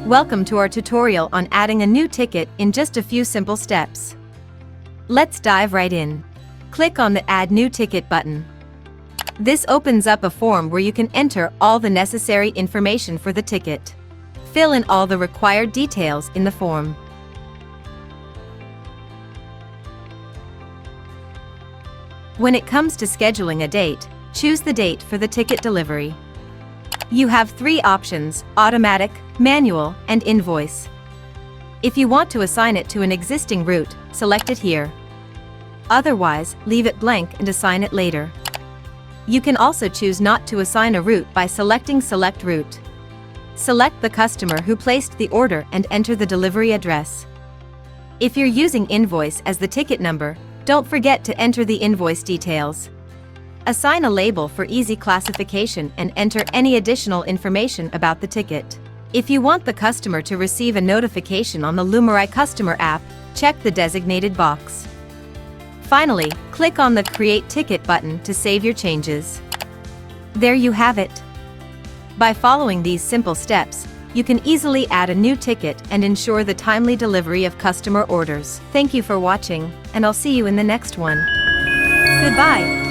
Welcome to our tutorial on adding a new ticket in just a few simple steps. Let's dive right in. Click on the Add New Ticket button. This opens up a form where you can enter all the necessary information for the ticket. Fill in all the required details in the form. When it comes to scheduling a date, choose the date for the ticket delivery. You have 3 options: automatic, manual, and invoice. If you want to assign it to an existing route, select it here. Otherwise, leave it blank and assign it later. You can also choose not to assign a route by selecting Select Route. Select the customer who placed the order and enter the delivery address. If you're using invoice as the ticket number, don't forget to enter the invoice details. Assign a label for easy classification and enter any additional information about the ticket. If you want the customer to receive a notification on the Lumyri customer app, check the designated box. Finally, click on the Create Ticket button to save your changes. There you have it. By following these simple steps, you can easily add a new ticket and ensure the timely delivery of customer orders. Thank you for watching, and I'll see you in the next one. Goodbye.